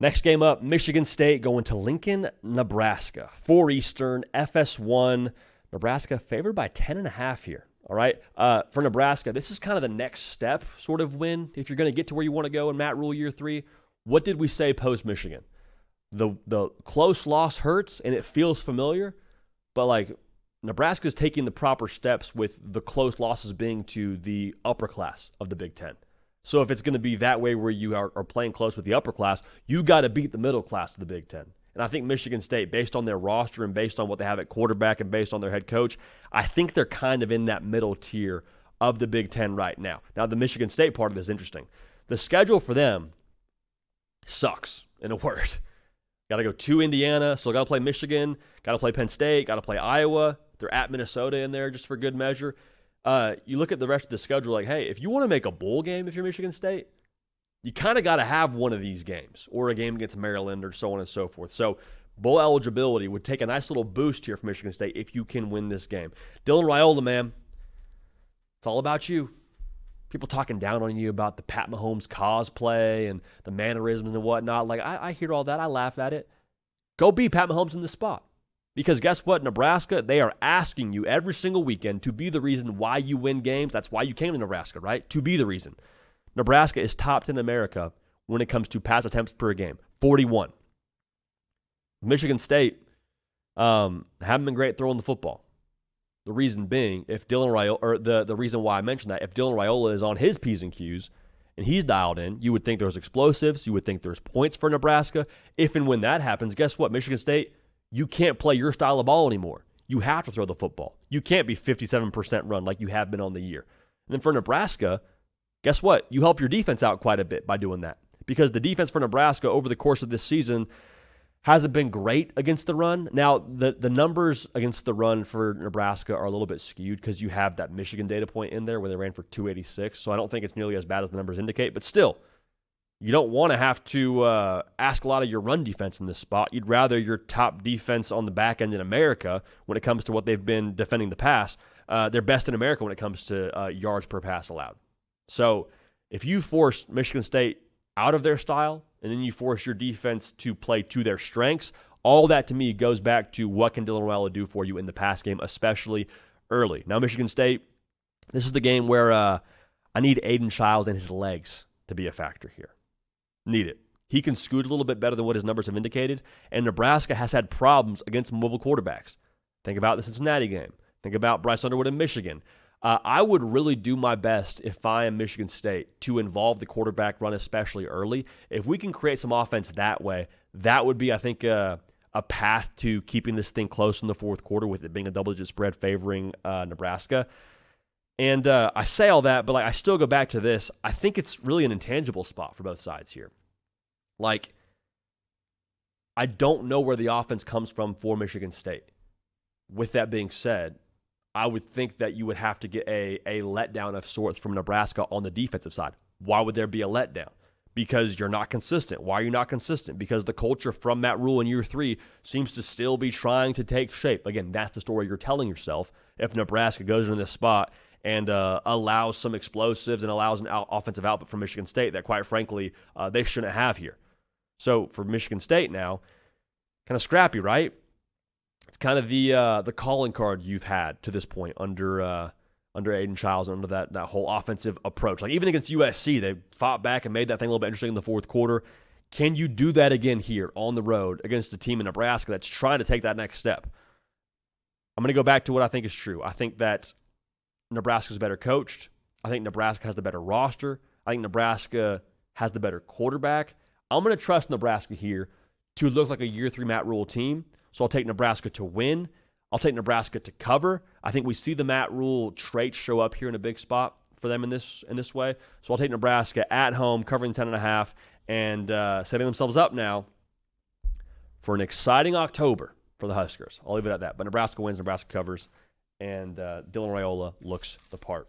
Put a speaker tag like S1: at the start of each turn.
S1: Next game up, Michigan State going to Lincoln, Nebraska. 4 Eastern, FS1. Nebraska favored by 10.5 here. All right. For Nebraska, this is kind of the next step sort of win. If you're going to get to where you want to go in Matt Rule year 3, what did we say post Michigan? The close loss hurts and it feels familiar, but like Nebraska's taking the proper steps with the close losses being to the upper class of the Big Ten. So if it's going to be that way where you are playing close with the upper class, you got to beat the middle class of the Big Ten. And I think Michigan State, based on their roster and based on what they have at quarterback and based on their head coach, I think they're kind of in that middle tier of the Big Ten right now. Now, the Michigan State part of this is interesting. The schedule for them sucks, in a word. Got to go to Indiana, so got to play Michigan, got to play Penn State, got to play Iowa. They're at Minnesota in there just for good measure. You look at the rest of the schedule like, hey, if you want to make a bowl game if you're Michigan State, you kind of got to have one of these games or a game against Maryland or so on and so forth. So bowl eligibility would take a nice little boost here for Michigan State if you can win this game. Dylan Raiola, man, it's all about you. People talking down on you about the Pat Mahomes cosplay and the mannerisms and whatnot. Like, I hear all that. I laugh at it. Go be Pat Mahomes in this spot. Because guess what, Nebraska, they are asking you every single weekend to be the reason why you win games. That's why you came to Nebraska, right? To be the reason. Nebraska is top in America when it comes to pass attempts per game, 41. Michigan State haven't been great throwing the football. The reason being, if Dylan Raiola, or the reason why I mentioned that, if Dylan Raiola is on his P's and Q's and he's dialed in, you would think there's explosives. You would think there's points for Nebraska. If and when that happens, guess what, Michigan State, you can't play your style of ball anymore. You have to throw the football. You can't be 57% run like you have been on the year. And then for Nebraska, guess what? You help your defense out quite a bit by doing that. Because the defense for Nebraska over the course of this season hasn't been great against the run. Now, the numbers against the run for Nebraska are a little bit skewed because you have that Michigan data point in there where they ran for 286. So I don't think it's nearly as bad as the numbers indicate. But still, you don't want to have to ask a lot of your run defense in this spot. You'd rather your top defense on the back end in America, when it comes to what they've been defending the pass, they're best in America when it comes to yards per pass allowed. So if you force Michigan State out of their style and then you force your defense to play to their strengths, all that to me goes back to what can Dylan Raiola do for you in the pass game, especially early. Now, Michigan State, this is the game where I need Aiden Childs and his legs to be a factor here. Need it. He can scoot a little bit better than what his numbers have indicated, and Nebraska has had problems against mobile quarterbacks. Think about the Cincinnati game. Think about Bryce Underwood in Michigan. I would really do my best if I am Michigan State to involve the quarterback run, especially early. If we can create some offense that way, that would be, I think, a path to keeping this thing close in the fourth quarter with it being a double-digit spread favoring Nebraska. And I say all that, but I still go back to this. I think it's really an intangible spot for both sides here. Like, I don't know where the offense comes from for Michigan State. With that being said, I would think that you would have to get a letdown of sorts from Nebraska on the defensive side. Why would there be a letdown? Because you're not consistent. Why are you not consistent? Because the culture from Matt Rule in year 3 seems to still be trying to take shape. Again, that's the story you're telling yourself if Nebraska goes into this spot and allows some explosives and allows an offensive output from Michigan State that, quite frankly, they shouldn't have here. So for Michigan State now, kind of scrappy, right? It's kind of the calling card you've had to this point under Aiden Childs, under that whole offensive approach. Like, even against USC, they fought back and made that thing a little bit interesting in the fourth quarter. Can you do that again here on the road against a team in Nebraska that's trying to take that next step? I'm going to go back to what I think is true. I think that Nebraska's better coached. I think Nebraska has the better roster. I think Nebraska has the better quarterback. I'm going to trust Nebraska here to look like a year 3 Matt Rule team. So I'll take Nebraska to win. I'll take Nebraska to cover. I think we see the Matt Rule traits show up here in a big spot for them in this way. So I'll take Nebraska at home, covering 10.5, and setting themselves up now for an exciting October for the Huskers. I'll leave it at that. But Nebraska wins, Nebraska covers, and Dylan Raiola looks the part.